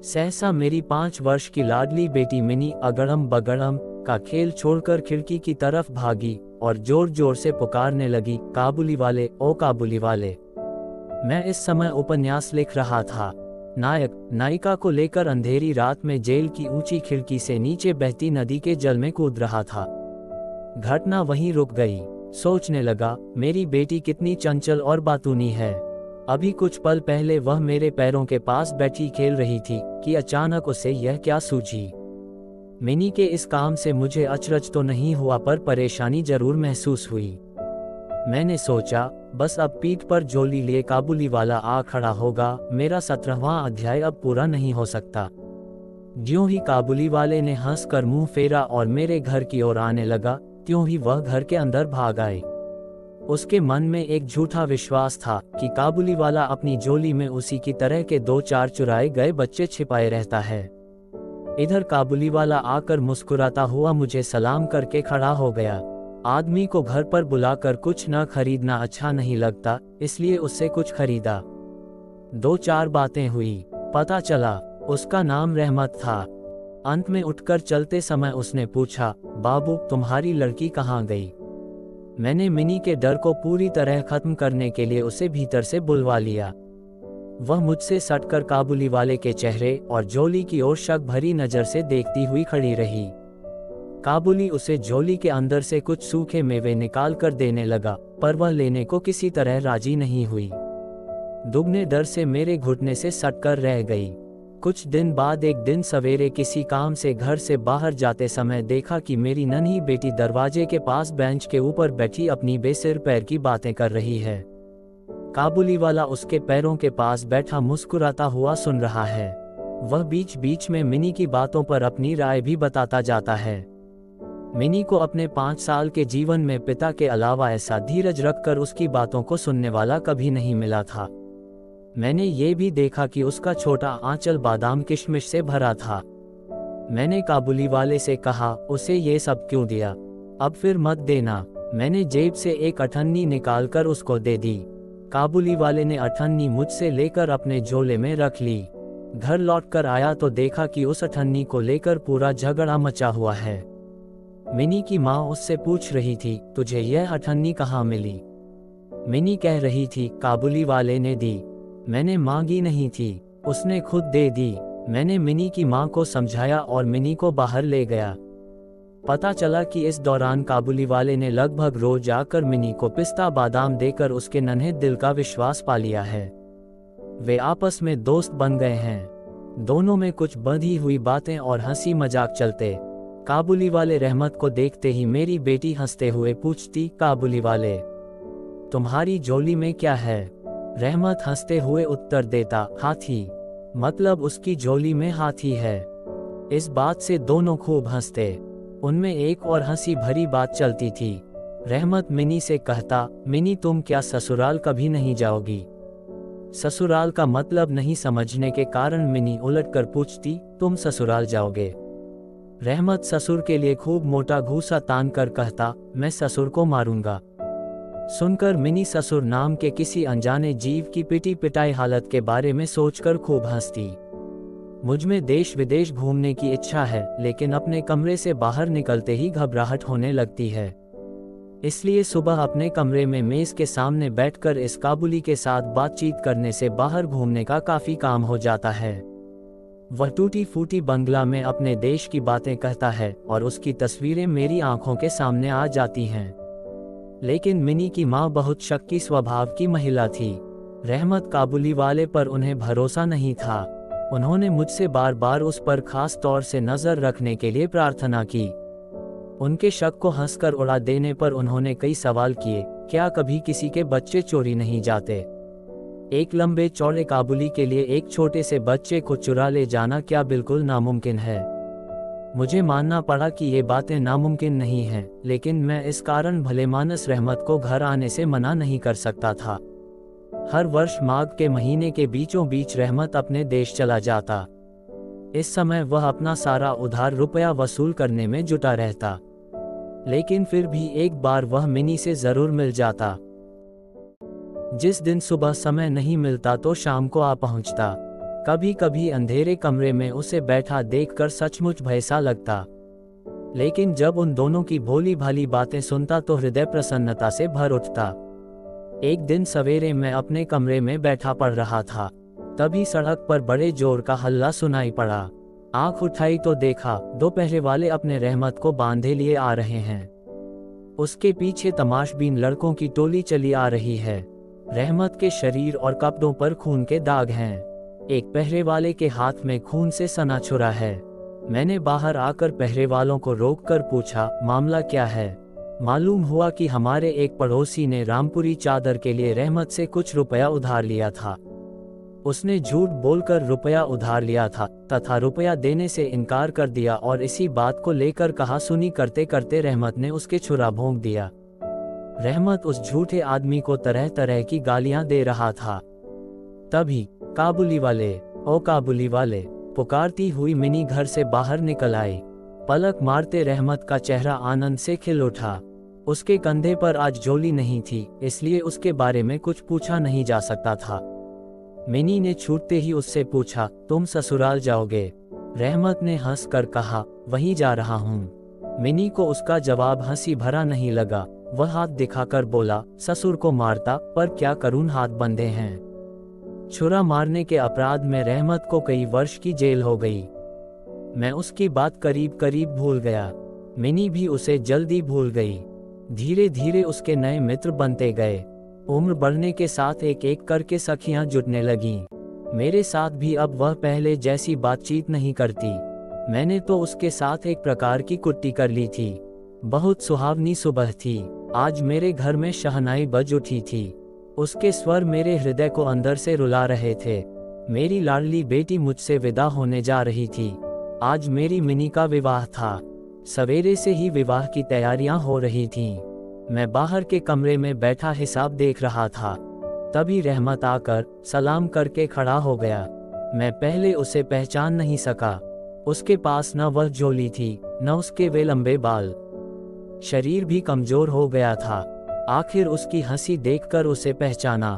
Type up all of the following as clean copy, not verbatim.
सहसा मेरी 5 वर्ष की लाडली बेटी मिनी अगड़म बगड़म का खेल छोड़कर खिड़की की तरफ भागी और जोर जोर से पुकारने लगी, काबुली वाले, ओ काबुली वाले। मैं इस समय उपन्यास लिख रहा था। नायक नायिका को लेकर अंधेरी रात में जेल की ऊंची खिड़की से नीचे बहती नदी के जल में कूद रहा था। घटना वहीं रुक गई। सोचने लगा, मेरी बेटी कितनी चंचल और बातूनी है। अभी कुछ पल पहले वह मेरे पैरों के पास बैठी खेल रही थी कि अचानक उसे यह क्या सूझी। मिनी के इस काम से मुझे अचरज तो नहीं हुआ, पर परेशानी जरूर महसूस हुई। मैंने सोचा, बस अब पीठ पर झोली लिए काबुली वाला आ खड़ा होगा, मेरा 17वां अध्याय अब पूरा नहीं हो सकता। ज्यों ही काबुली वाले ने हंसकर मुंह फेरा और मेरे घर की ओर आने लगा, त्यों ही वह घर के अंदर भाग आए। उसके मन में एक झूठा विश्वास था कि काबुली वाला अपनी झोली में उसी की तरह के 2-4 चुराए गए बच्चे छिपाए रहता है। इधर काबुली वाला आकर मुस्कुराता हुआ मुझे सलाम करके खड़ा हो गया। आदमी को घर पर बुलाकर कुछ न खरीदना अच्छा नहीं लगता, इसलिए उससे कुछ खरीदा। 2-4 बातें हुई। पता चला उसका नाम रहमत था। अंत में उठकर चलते समय उसने पूछा, बाबू तुम्हारी लड़की कहाँ गई? मैंने मिनी के डर को पूरी तरह खत्म करने के लिए उसे भीतर से बुलवा लिया। वह मुझसे सटकर काबुली वाले के चेहरे और झोली की ओर शक भरी नजर से देखती हुई खड़ी रही। काबुली उसे झोली के अंदर से कुछ सूखे मेवे निकाल कर देने लगा, पर वह लेने को किसी तरह राजी नहीं हुई। दुगने डर से मेरे घुटने से सटकर रह गई। कुछ दिन बाद एक दिन सवेरे किसी काम से घर से बाहर जाते समय देखा कि मेरी नन्ही बेटी दरवाजे के पास बेंच के ऊपर बैठी अपनी बेसिर पैर की बातें कर रही है। काबुली वाला उसके पैरों के पास बैठा मुस्कुराता हुआ सुन रहा है। वह बीच बीच में मिनी की बातों पर अपनी राय भी बताता जाता है। मिनी को अपने 5 साल के जीवन में पिता के अलावा ऐसा धीरज रखकर उसकी बातों को सुनने वाला कभी नहीं मिला था। मैंने ये भी देखा कि उसका छोटा आंचल बादाम किशमिश से भरा था। मैंने काबुली वाले से कहा, उसे ये सब क्यों दिया? अब फिर मत देना। मैंने जेब से एक अठन्नी निकालकर उसको दे दी। काबुली वाले ने अठन्नी मुझसे लेकर अपने झोले में रख ली। घर लौटकर आया तो देखा कि उस अठन्नी को लेकर पूरा झगड़ा मचा हुआ है। मिनी की माँ उससे पूछ रही थी, तुझे यह अठन्नी कहाँ मिली? मिनी कह रही थी, काबुली वाले ने दी। मैंने मांगी नहीं थी, उसने खुद दे दी। मैंने मिनी की मां को समझाया और मिनी को बाहर ले गया। पता चला कि इस दौरान काबुली वाले ने लगभग रोज आकर मिनी को पिस्ता बादाम देकर उसके नन्हे दिल का विश्वास पा लिया है। वे आपस में दोस्त बन गए हैं। दोनों में कुछ बंधी हुई बातें और हंसी मजाक चलते। काबुली वाले रहमत को देखते ही मेरी बेटी हंसते हुए पूछती, काबुली वाले तुम्हारी झोली में क्या है? रहमत हंसते हुए उत्तर देता, हाथी। मतलब उसकी झोली में हाथी है। इस बात से दोनों खूब हंसते। उनमें एक और हंसी भरी बात चलती थी। रहमत मिनी से कहता, मिनी तुम क्या ससुराल कभी नहीं जाओगी? ससुराल का मतलब नहीं समझने के कारण मिनी उलटकर पूछती, तुम ससुराल जाओगे? रहमत ससुर के लिए खूब मोटा घूसा तान कर कहता, मैं ससुर को मारूंगा। सुनकर मिनी ससुर नाम के किसी अनजाने जीव की पिटी पिटाई हालत के बारे में सोचकर खूब हंसती। मुझमें देश विदेश घूमने की इच्छा है, लेकिन अपने कमरे से बाहर निकलते ही घबराहट होने लगती है। इसलिए सुबह अपने कमरे में मेज के सामने बैठकर इस काबुली के साथ बातचीत करने से बाहर घूमने का काफी काम हो जाता है। वह टूटी फूटी बंगला में अपने देश की बातें कहता है और उसकी तस्वीरें मेरी आंखों के सामने आ जाती हैं। लेकिन मिनी की माँ बहुत शक्की स्वभाव की महिला थी। रहमत काबुली वाले पर उन्हें भरोसा नहीं था। उन्होंने मुझसे बार बार उस पर खास तौर से नजर रखने के लिए प्रार्थना की। उनके शक को हंसकर उड़ा देने पर उन्होंने कई सवाल किए, क्या कभी किसी के बच्चे चोरी नहीं जाते? एक लंबे चौड़े काबुली के लिए एक छोटे से बच्चे को चुरा ले जाना क्या बिल्कुल नामुमकिन है? मुझे मानना पड़ा कि ये बातें नामुमकिन नहीं हैं, लेकिन मैं इस कारण भलेमानस रहमत को घर आने से मना नहीं कर सकता था। हर वर्ष माघ के महीने के बीचों बीच रहमत अपने देश चला जाता। इस समय वह अपना सारा उधार रुपया वसूल करने में जुटा रहता, लेकिन फिर भी एक बार वह मिनी से जरूर मिल जाता। जिस दिन सुबह समय नहीं मिलता तो शाम को आ पहुंचता। कभी कभी अंधेरे कमरे में उसे बैठा देखकर सचमुच भय सा लगता, लेकिन जब उन दोनों की भोली भाली बातें सुनता तो हृदय प्रसन्नता से भर उठता। एक दिन सवेरे मैं अपने कमरे में बैठा पढ़ रहा था, तभी सड़क पर बड़े जोर का हल्ला सुनाई पड़ा। आंख उठाई तो देखा दो पहरे वाले अपने रहमत को बांधे लिए आ रहे हैं। उसके पीछे तमाशबीन लड़कों की टोली चली आ रही है। रहमत के शरीर और कपड़ों पर खून के दाग हैं। एक पहरे वाले के हाथ में खून से सना छुरा है। मैंने बाहर आकर पहरे वालों को रोककर पूछा, मामला क्या है? मालूम हुआ कि हमारे एक पड़ोसी ने रामपुरी चादर के लिए रहमत से कुछ रुपया उधार लिया था। उसने झूठ बोलकर रुपया उधार लिया था तथा रुपया देने से इनकार कर दिया और इसी बात को लेकर कहा सुनी करते करते रहमत ने उसके छुरा भोंक दिया। रहमत उस झूठे आदमी को तरह तरह की गालियां दे रहा था। तभी काबुली वाले, ओ काबुली वाले, पुकारती हुई मिनी घर से बाहर निकल आई। पलक मारते रहमत का चेहरा आनंद से खिल उठा। उसके कंधे पर आज झोली नहीं थी, इसलिए उसके बारे में कुछ पूछा नहीं जा सकता था। मिनी ने छूटते ही उससे पूछा, तुम ससुराल जाओगे? रहमत ने हंसकर कहा, वहीं जा रहा हूँ। मिनी को उसका जवाब हंसी भरा नहीं लगा। वह हाथ दिखाकर बोला, ससुर को मारता, पर क्या करूं, हाथ बंधे हैं। छुरा मारने के अपराध में रहमत को कई वर्ष की जेल हो गई। मैं उसकी बात करीब करीब भूल गया। मिनी भी उसे जल्दी भूल गई। धीरे धीरे उसके नए मित्र बनते गए। उम्र बढ़ने के साथ एक एक करके सखियां जुटने लगीं। मेरे साथ भी अब वह पहले जैसी बातचीत नहीं करती। मैंने तो उसके साथ एक प्रकार की कुट्टी कर ली थी। बहुत सुहावनी सुबह थी। आज मेरे घर में शहनाई बज उठी थी। उसके स्वर मेरे हृदय को अंदर से रुला रहे थे। मेरी लाडली बेटी मुझसे विदा होने जा रही थी। आज मेरी मिनी का विवाह था। सवेरे से ही विवाह की तैयारियां हो रही थीं। मैं बाहर के कमरे में बैठा हिसाब देख रहा था। तभी रहमत आकर सलाम करके खड़ा हो गया। मैं पहले उसे पहचान नहीं सका। उसके पास न वह झोली थी, न उसके वे लंबे बाल। शरीर भी कमजोर हो गया था। आखिर उसकी हंसी देखकर उसे पहचाना।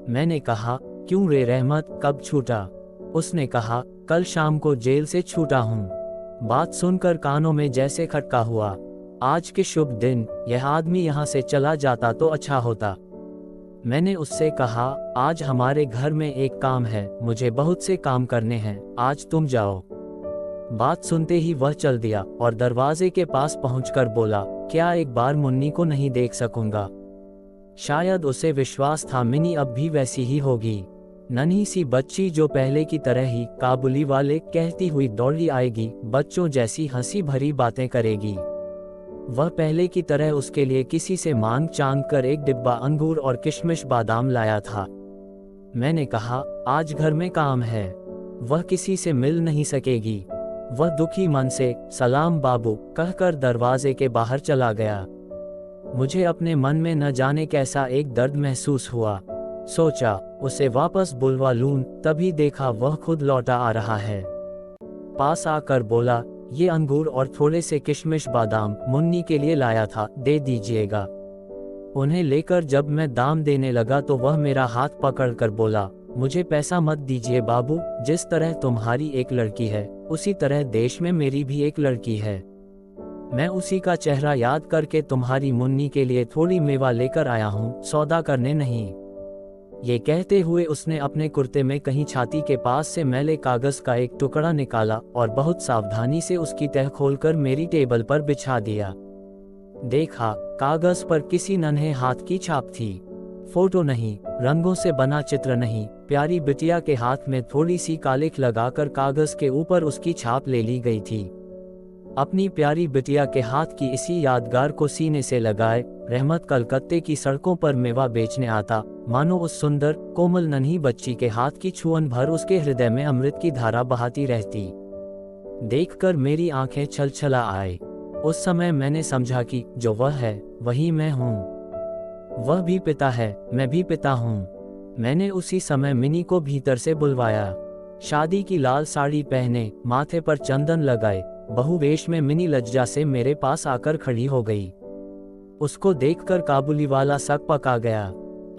मैंने कहा, क्यों रे रहमत, कब छूटा? उसने कहा, कल शाम को जेल से छूटा हूँ। बात सुनकर कानों में जैसे खटका हुआ। आज के शुभ दिन यह आदमी यहाँ से चला जाता तो अच्छा होता। मैंने उससे कहा, आज हमारे घर में एक काम है, मुझे बहुत से काम करने हैं, आज तुम जाओ। बात सुनते ही वह चल दिया और दरवाजे के पास पहुंचकर बोला, क्या एक बार मुन्नी को नहीं देख सकूंगा? शायद उसे विश्वास था मिनी अब भी वैसी ही होगी, नन्ही सी बच्ची जो पहले की तरह ही काबुली वाले कहती हुई दौड़ी आएगी, बच्चों जैसी हंसी भरी बातें करेगी। वह पहले की तरह उसके लिए किसी से मांग चांग कर एक डिब्बा अंगूर और किशमिश बादाम लाया था। मैंने कहा, आज घर में काम है, वह किसी से मिल नहीं सकेगी। वह दुखी मन से सलाम बाबू कहकर दरवाजे के बाहर चला गया। मुझे अपने मन में न जाने कैसा एक दर्द महसूस हुआ। सोचा उसे वापस बुलवा लूं, तभी देखा वह खुद लौटा आ रहा है। पास आकर बोला, ये अंगूर और थोड़े से किशमिश बादाम मुन्नी के लिए लाया था, दे दीजिएगा। उन्हें लेकर जब मैं दाम देने लगा तो वह मेरा हाथ पकड़कर बोला, मुझे पैसा मत दीजिए बाबू, जिस तरह तुम्हारी एक लड़की है उसी तरह देश में मेरी भी एक लड़की है। मैं उसी का चेहरा याद करके तुम्हारी मुन्नी के लिए थोड़ी मेवा लेकर आया हूँ, सौदा करने नहीं। ये कहते हुए उसने अपने कुर्ते में कहीं छाती के पास से मैले कागज का एक टुकड़ा निकाला और बहुत सावधानी से उसकी तह खोलकर मेरी टेबल पर बिछा दिया। देखा, कागज पर किसी नन्हे हाथ की छाप थी। फोटो नहीं, रंगों से बना चित्र नहीं, प्यारी बिटिया के हाथ में थोड़ी सी कालिख लगाकर कागज के ऊपर उसकी छाप ले ली गई थी। अपनी प्यारी बिटिया के हाथ की इसी यादगार को सीने से लगाए रहमत कलकत्ते की सड़कों पर मेवा बेचने आता, मानो उस सुंदर कोमल नन्ही बच्ची के हाथ की छुअन भर उसके हृदय में अमृत की धारा बहाती रहती। देखकर मेरी आंखें छलछला आए। उस समय मैंने समझा कि जो वह है वही मैं हूँ। वह भी पिता है, मैं भी पिता हूँ। मैंने उसी समय मिनी को भीतर से बुलवाया। शादी की लाल साड़ी पहने, माथे पर चंदन लगाए, बहुवेश में मिनी लज्जा से मेरे पास आकर खड़ी हो गई। उसको देखकर काबुली वाला सक पका गया।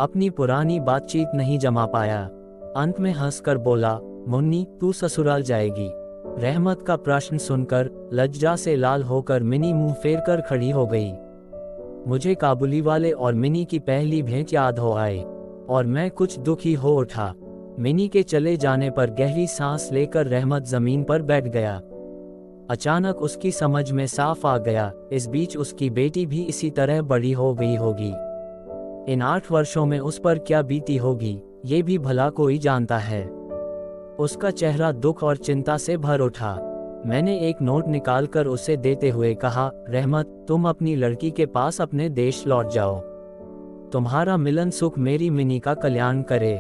अपनी पुरानी बातचीत नहीं जमा पाया। अंत में हंसकर बोला, मुन्नी, तू ससुराल जाएगी? रहमत का प्रश्न सुनकर लज्जा से लाल होकर मिनी मुंह फेर कर खड़ी हो गई। मुझे काबुली वाले और मिनी की पहली भेंट याद हो आए और मैं कुछ दुखी हो उठा। मिनी के चले जाने पर गहरी सांस लेकर रहमत जमीन पर बैठ गया। अचानक उसकी समझ में साफ आ गया, इस बीच उसकी बेटी भी इसी तरह बड़ी हो गई होगी। इन 8 वर्षों में उस पर क्या बीती होगी, ये भी भला कोई जानता है। उसका चेहरा दुख और चिंता से भर उठा। मैंने एक नोट निकालकर उसे देते हुए कहा, रहमत, तुम अपनी लड़की के पास अपने देश लौट जाओ। तुम्हारा मिलन सुख मेरी मिनी का कल्याण करे।